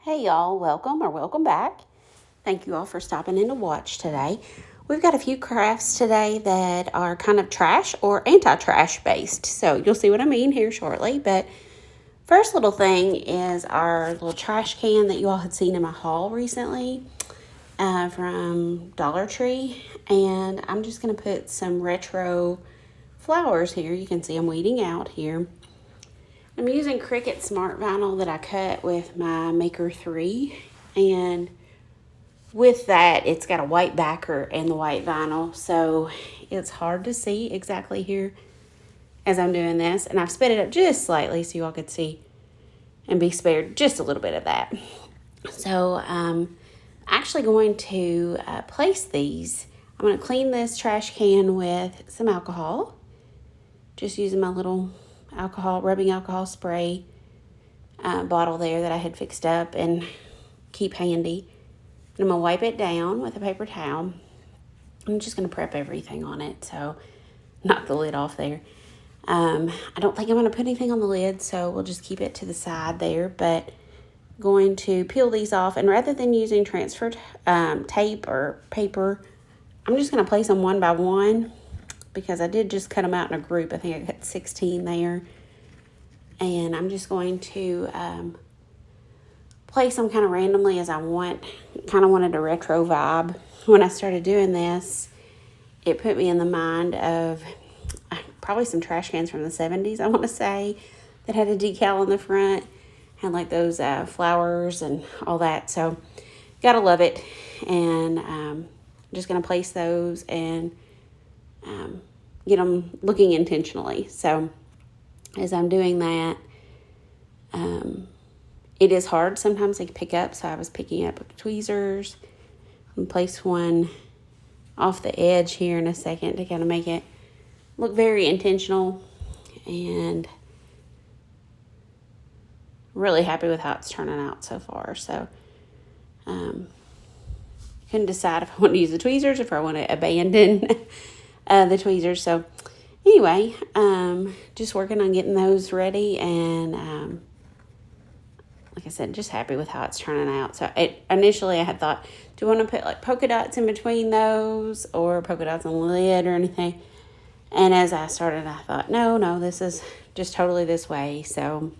Hey y'all, welcome back. Thank you all for stopping in to watch today. We've got a few crafts today that are kind of trash or anti-trash based. So you'll see what I mean here shortly. But first little thing is our little trash can that you all had seen in my haul recently from Dollar Tree. And I'm just going to put some retro flowers here. You can see I'm weeding out here. I'm using Cricut Smart Vinyl that I cut with my Maker 3, and with that it's got a white backer and the white vinyl, so it's hard to see exactly here as I'm doing this, and I've sped it up just slightly so you all could see and be spared just a little bit of that. So I'm actually going to place these. I'm going to clean this trash can with some alcohol, just using my little rubbing alcohol spray bottle there that I had fixed up and keep handy. And I'm going to wipe it down with a paper towel. I'm just going to prep everything on it, so knock the lid off there. I don't think I'm going to put anything on the lid, so we'll just keep it to the side there, but going to peel these off, and rather than using transfer tape or paper, I'm just going to place them one by one, because I did just cut them out in a group. I think I cut 16 there. And I'm just going to place them kind of randomly as I want. Kind of wanted a retro vibe. When I started doing this, it put me in the mind of probably some trash cans from the 70s, I want to say, that had a decal on the front. Had like those flowers and all that. So, gotta love it. And I'm just going to place those and get them looking intentionally. So as I'm doing that, it is hard sometimes to pick up. So I was picking up tweezers and place one off the edge here in a second to kind of make it look very intentional, and really happy with how it's turning out so far. So couldn't decide if I want to use the tweezers or if I want to abandon the tweezers. So anyway, just working on getting those ready, and like I said, just happy with how it's turning out. So initially I had thought, do I want to put like polka dots in between those or polka dots on the lid or anything? And as I started, I thought, no, this is just totally this way. So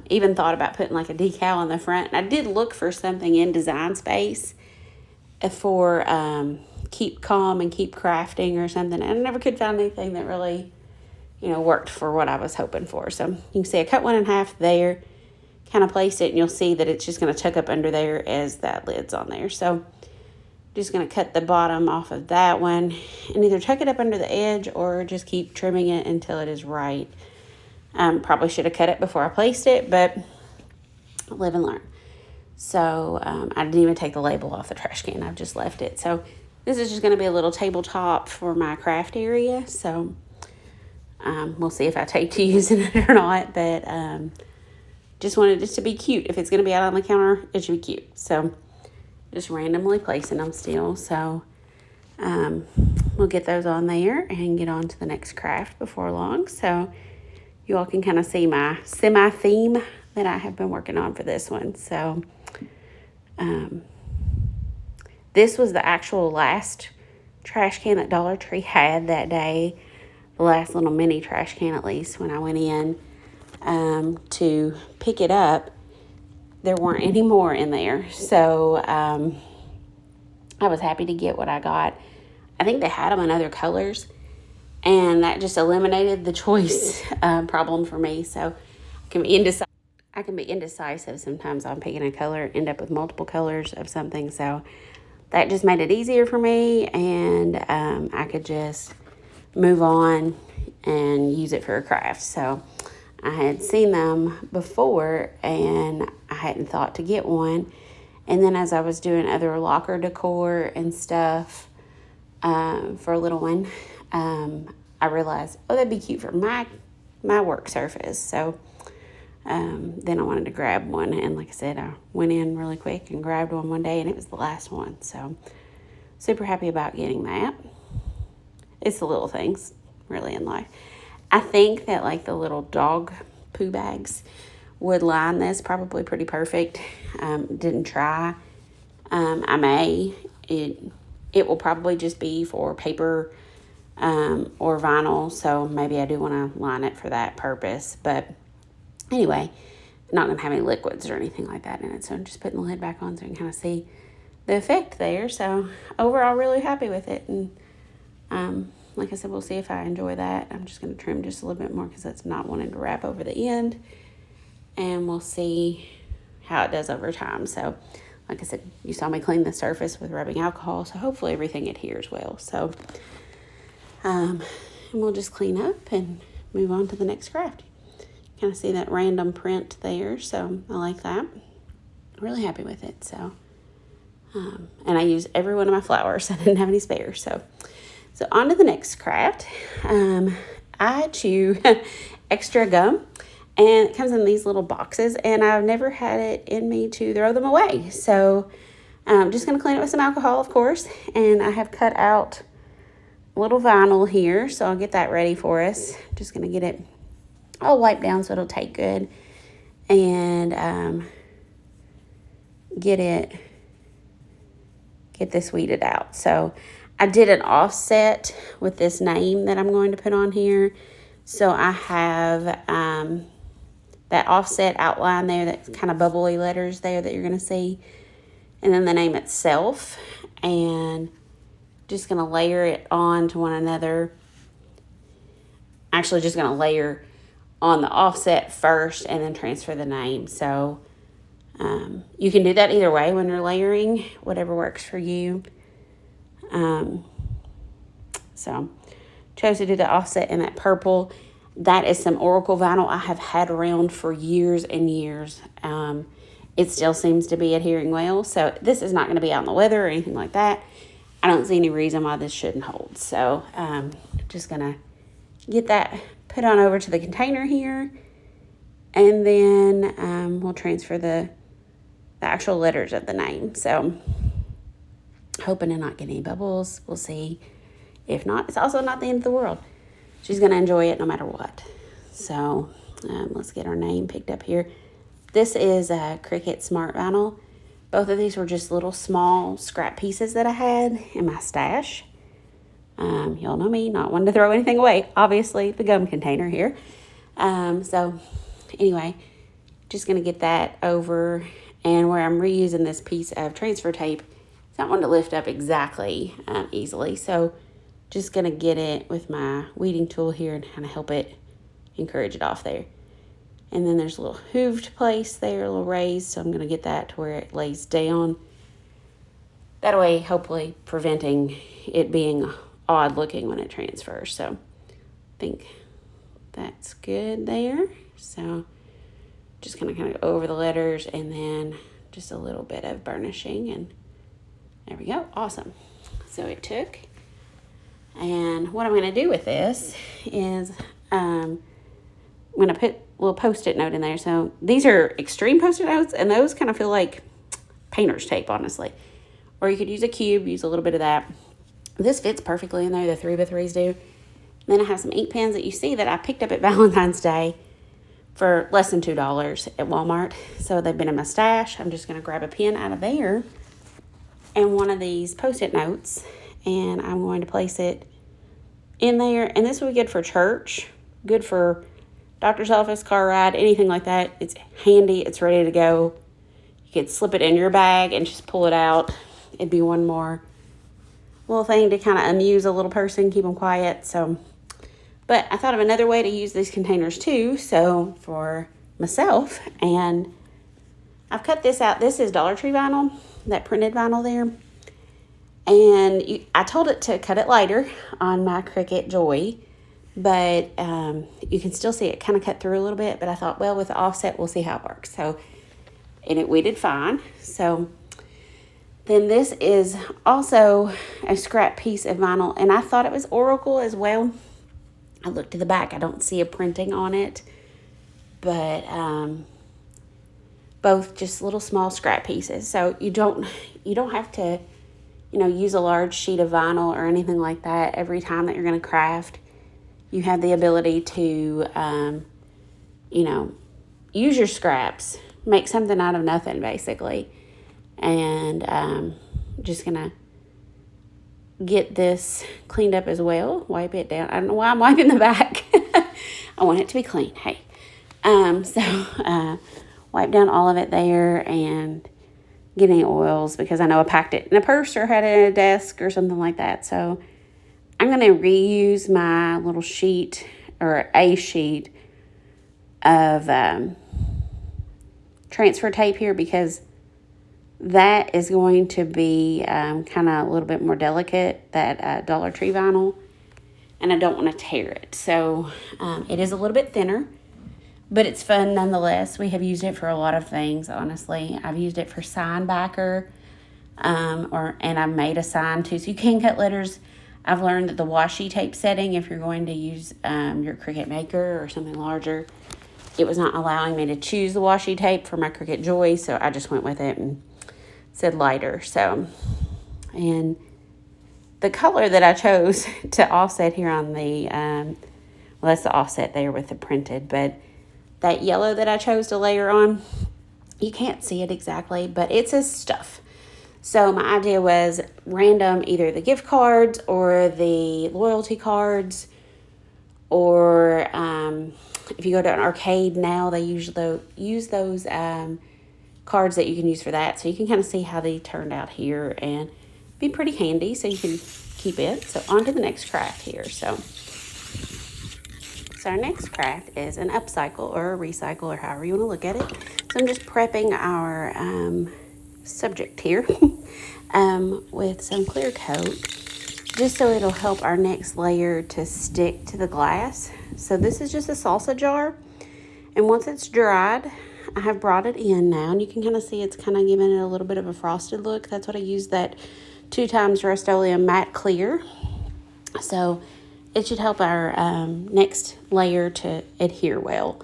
even thought about putting like a decal on the front. And I did look for something in Design Space for keep calm and keep crafting or something, and I never could find anything that really worked for what I was hoping for. So you can see I cut one in half there, kind of placed it, and you'll see that it's just going to tuck up under there as that lid's on there. So just going to cut the bottom off of that one and either tuck it up under the edge or just keep trimming it until it is right. Probably should have cut it before I placed it, but live and learn. So I didn't even take the label off the trash can. I've just left it. So this is just going to be a little tabletop for my craft area. So we'll see if I take to using it or not. But just wanted it to be cute. If it's going to be out on the counter, it should be cute. So just randomly placing them still. So we'll get those on there and get on to the next craft before long. So you all can kind of see my semi-theme that I have been working on for this one. So this was the actual last trash can that Dollar Tree had that day. The last little mini trash can, at least, when I went in to pick it up. There weren't any more in there. So I was happy to get what I got. I think they had them in other colors, and that just eliminated the choice problem for me. So I can be indecisive sometimes on picking a color, end up with multiple colors of something. So that just made it easier for me, and I could just move on and use it for a craft. So I had seen them before, and I hadn't thought to get one. And then as I was doing other locker decor and stuff for a little one, I realized, that'd be cute for my work surface. So then I wanted to grab one, and like I said, I went in really quick and grabbed one day, and it was the last one. So super happy about getting that. It's the little things really in life. I think that like the little dog poo bags would line this probably pretty perfect. Didn't try. I may. It will probably just be for paper or vinyl, so maybe I do want to line it for that purpose. But anyway, not going to have any liquids or anything like that in it, so I'm just putting the lid back on so you can kind of see the effect there. So overall, really happy with it. And like I said, we'll see if I enjoy that. I'm just going to trim just a little bit more because that's not wanting to wrap over the end. And we'll see how it does over time. So like I said, you saw me clean the surface with rubbing alcohol, so hopefully everything adheres well. So and we'll just clean up and move on to the next craft. Kind of see that random print there, so I like that. Really happy with it. So and I used every one of my flowers. I didn't have any spares. So on to the next craft. I chew extra gum, and it comes in these little boxes, and I've never had it in me to throw them away. So I'm just going to clean it with some alcohol, of course, and I have cut out a little vinyl here, so I'll get that ready for us. Just going to get it all wiped down so it'll take good, and get this weeded out. So I did an offset with this name that I'm going to put on here. So I have that offset outline there, that kind of bubbly letters there that you're going to see. And then the name itself. And just going to layer it on to one another. Actually just going to layer on the offset first and then transfer the name. So you can do that either way when you're layering, whatever works for you. So chose to do the offset in that purple. That is some Oracle vinyl I have had around for years and years. It still seems to be adhering well. So this is not going to be out in the weather or anything like that. I don't see any reason why this shouldn't hold. So just going to get that put on over to the container here. And then we'll transfer the actual letters of the name. So hoping to not get any bubbles. We'll see. If not, it's also not the end of the world. She's going to enjoy it no matter what. So let's get our name picked up here. This is a Cricut Smart Vinyl. Both of these were just little small scrap pieces that I had in my stash. Y'all know me, not wanting to throw anything away. Obviously, the gum container here. So anyway, just going to get that over. And where I'm reusing this piece of transfer tape, it's not one to lift up exactly easily. So just going to get it with my weeding tool here and kind of help it encourage it off there. And then there's a little hooved place there, a little raised. So I'm going to get that to where it lays down. That way, hopefully preventing it being odd looking when it transfers. So I think that's good there. So just kind of go over the letters and then just a little bit of burnishing, and there we go. Awesome. So it took. And what I'm going to do with this is I'm going to put a little Post-it note in there. So these are extreme Post-it notes, and those kind of feel like painter's tape, honestly. Or you could use a cube, use a little bit of that. This fits perfectly in there, the 3x3s do. Then I have some ink pens that you see that I picked up at Valentine's Day for less than $2 at Walmart. So they've been in my stash. I'm just going to grab a pen out of there and one of these Post-it notes, and I'm going to place it in there. And this will be good for church, good for doctor's office, car ride, anything like that. It's handy. It's ready to go. You could slip it in your bag and just pull it out. It'd be one more little thing to kind of amuse a little person, keep them quiet. So, but I thought of another way to use these containers too. So for myself, and I've cut this out. This is Dollar Tree vinyl, that printed vinyl there. And I told it to cut it lighter on my Cricut Joy, but you can still see it kind of cut through a little bit. But I thought, well, with the offset, we'll see how it works. So, and it weeded fine. So then this is also a scrap piece of vinyl, and I thought it was Oracle as well. I looked to the back. I don't see a printing on it, but both just little small scrap pieces. So you don't have to, use a large sheet of vinyl or anything like that every time that you're going to craft. You have the ability to, use your scraps. Make something out of nothing, basically. And just going to get this cleaned up as well. Wipe it down. I don't know why I'm wiping the back. I want it to be clean. Hey. Wipe down all of it there and get any oils, because I know I packed it in a purse or had it in a desk or something like that. So I'm going to reuse my little sheet, or a sheet of transfer tape here, because that is going to be kind of a little bit more delicate, that Dollar Tree vinyl, and I don't want to tear it. So it is a little bit thinner, but it's fun nonetheless. We have used it for a lot of things, honestly. I've used it for sign backer, and I've made a sign too. So you can cut letters. I've learned that the washi tape setting, if you're going to use your Cricut Maker or something larger, it was not allowing me to choose the washi tape for my Cricut Joy, so I just went with it and said lighter. So, and the color that I chose to offset here on the, well, that's the offset there with the printed, but that yellow that I chose to layer on, you can't see it exactly, but it says stuff. So my idea was random, either the gift cards or the loyalty cards, or if you go to an arcade now, they usually use those cards that you can use for that. So you can kind of see how they turned out here and be pretty handy, so you can keep it. So on to the next craft here. So our next craft is an upcycle or a recycle, or however you want to look at it. So I'm just prepping our subject here with some clear coat, just so it'll help our next layer to stick to the glass. So this is just a salsa jar, and once it's dried, I have brought it in now, and you can kind of see it's kind of giving it a little bit of a frosted look. That's what I used, that 2x Rust-Oleum matte clear. So it should help our next layer to adhere well.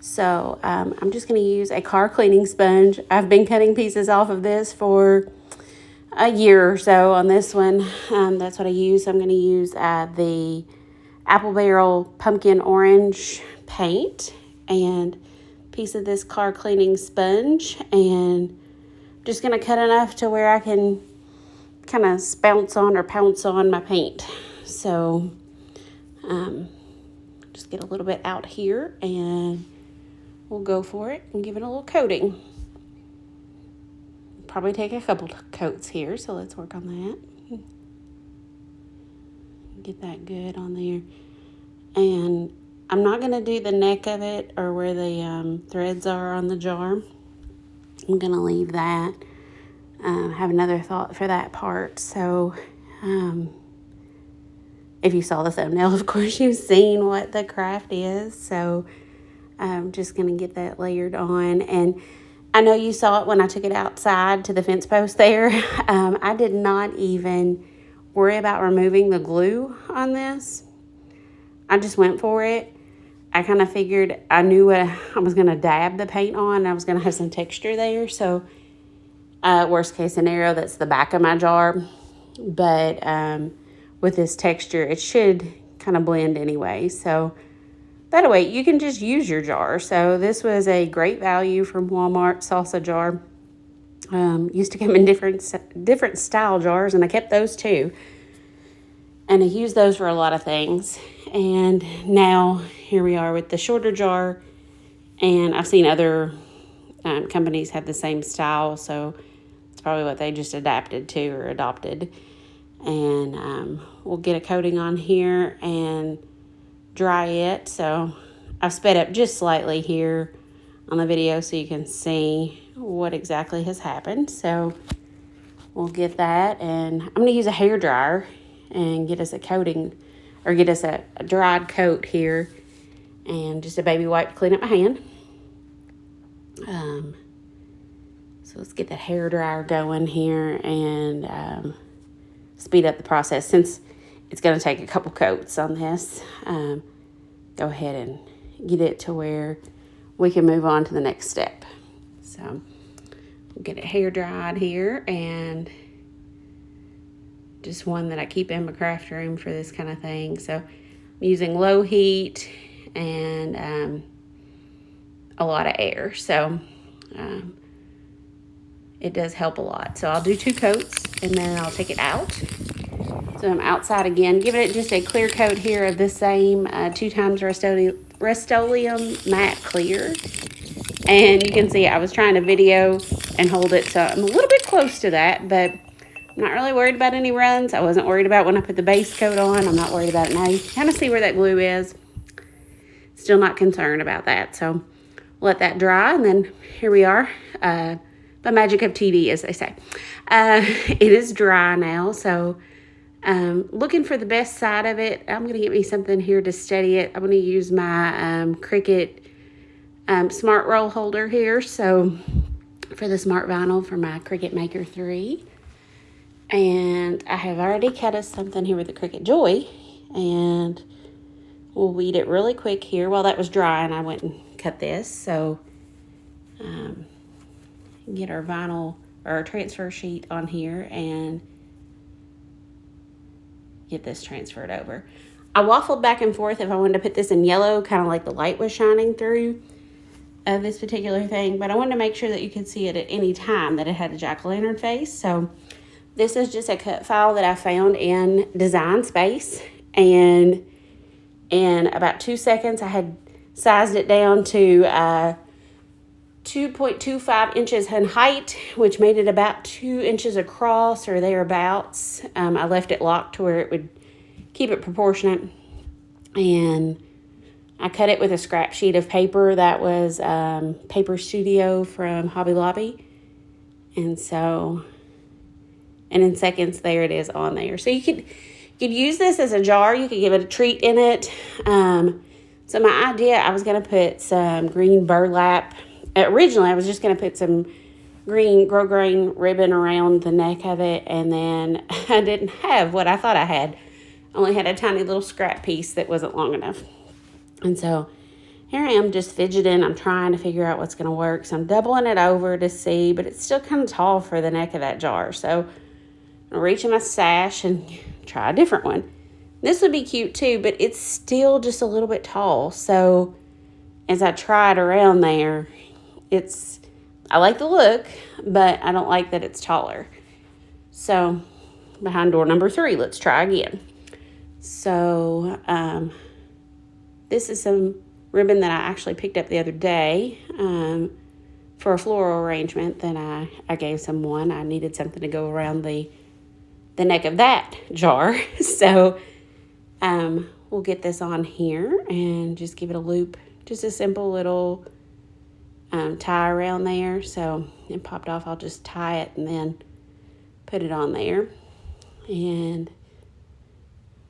So I'm just going to use a car cleaning sponge. I've been cutting pieces off of this for a year or so on this one. That's what I use. I'm going to use the Apple Barrel Pumpkin Orange paint and a piece of this car cleaning sponge, and just going to cut enough to where I can kind of pounce on my paint. So just get a little bit out here, and we'll go for it and give it a little coating. Probably take a couple coats here, so let's work on that. Get that good on there. And I'm not going to do the neck of it or where the threads are on the jar. I'm going to leave that. Have another thought for that part. So if you saw the thumbnail, of course, you've seen what the craft is. So I'm just going to get that layered on. And I know you saw it when I took it outside to the fence post there. I did not even worry about removing the glue on this. I just went for it. I kind of figured, I knew I was going to dab the paint on, and I was going to have some texture there. So worst case scenario, that's the back of my jar. But with this texture, it should kind of blend anyway. So that way, you can just use your jar. So this was a great value from Walmart salsa jar. Used to come in different style jars, and I kept those too. And I used those for a lot of things. And now here we are with the shorter jar. And I've seen other companies have the same style, so it's probably what they just adapted to or adopted. And we'll get a coating on here and dry it. So I've sped up just slightly here on the video so you can see what exactly has happened. So we'll get that, and I'm going to use a hair dryer and get us a coating, or get us a dried coat here, and just a baby wipe to clean up my hand. So let's get that hair dryer going here and speed up the process, since it's going to take a couple coats on this. Go ahead and get it to where we can move on to the next step. So we'll get it hair dried here, and just one that I keep in my craft room for this kind of thing. So I'm using low heat and a lot of air. So it does help a lot. So I'll do 2 coats and then I'll take it out. So I'm outside again, giving it just a clear coat here of the same 2 times Rust-Oleum matte clear. And you can see I was trying to video and hold it, so I'm a little bit close to that, but I'm not really worried about any runs. I wasn't worried about when I put the base coat on. I'm not worried about it now. You can kind of see where that glue is. Still not concerned about that. So let that dry, and then here we are. By magic of TV, as they say. It is dry now, so looking for the best side of it. I'm going to get me something here to steady it. I'm going to use my Cricut Smart Roll holder here, so for the Smart Vinyl for my Cricut Maker 3. And I have already cut us something here with the Cricut Joy, and we'll weed it really quick here. While that was dry, and I went and cut this, so get our vinyl or our transfer sheet on here and get this transferred over. I waffled back and forth if I wanted to put this in yellow, kind of like the light was shining through this particular thing, but I wanted to make sure that you could see it at any time that it had a jack-o'-lantern face. So this is just a cut file that I found in Design Space, and in about 2 seconds I had sized it down to 2.25 inches in height, which made it about 2 inches across or thereabouts. I left it locked to where it would keep it proportionate, and I cut it with a scrap sheet of paper that was Paper Studio from Hobby Lobby. And so, and in seconds, there it is on there. So you could use this as a jar. You could give it a treat in it. So my idea, I was going to put some green burlap. Originally, I was just going to put some green grosgrain ribbon around the neck of it. And then I didn't have what I thought I had. I only had a tiny little scrap piece that wasn't long enough. And so here I am just fidgeting. I'm trying to figure out what's going to work. So I'm doubling it over to see, but it's still kind of tall for the neck of that jar. So I'm reaching my stash and try a different one. This would be cute too, but it's still just a little bit tall. So as I try it around there, I like the look, but I don't like that it's taller. So behind door number 3, let's try again. So this is some ribbon that I actually picked up the other day for a floral arrangement. Then I gave someone. I needed something to go around the neck of that jar. So we'll get this on here and just give it a loop. Just a simple little tie around there. So it popped off. I'll just tie it and then put it on there. And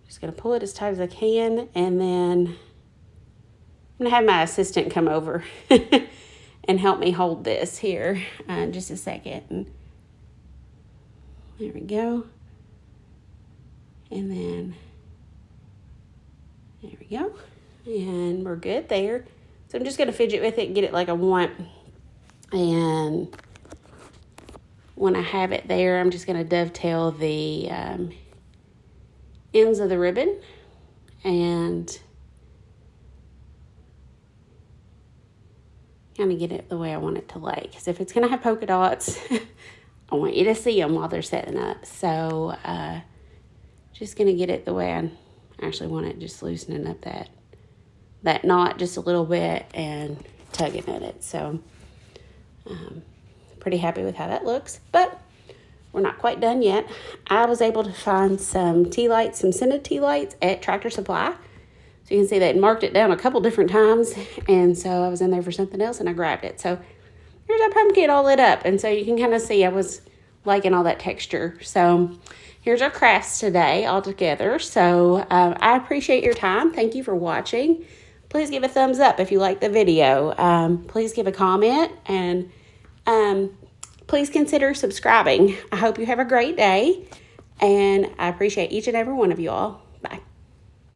just going to pull it as tight as I can, and then I'm going to have my assistant come over and help me hold this here just a second. And there we go. And then there we go. And we're good there. So I'm just going to fidget with it and get it like I want. And when I have it there, I'm just going to dovetail the ends of the ribbon and kind of get it the way I want it to lay. Because if it's going to have polka dots, I want you to see them while they're setting up. So just going to get it the way I actually want it, just loosening up that knot just a little bit and tugging at it. So pretty happy with how that looks, but we're not quite done yet. I was able to find some tea lights, some scented tea lights at Tractor Supply. So you can see they had marked it down a couple different times. And so I was in there for something else and I grabbed it. So here's our pumpkin all lit up. And so you can kind of see I was liking all that texture. So here's our crafts today all together. So I appreciate your time. Thank you for watching. Please give a thumbs up if you like the video. Please give a comment, and please consider subscribing. I hope you have a great day, and I appreciate each and every one of you all.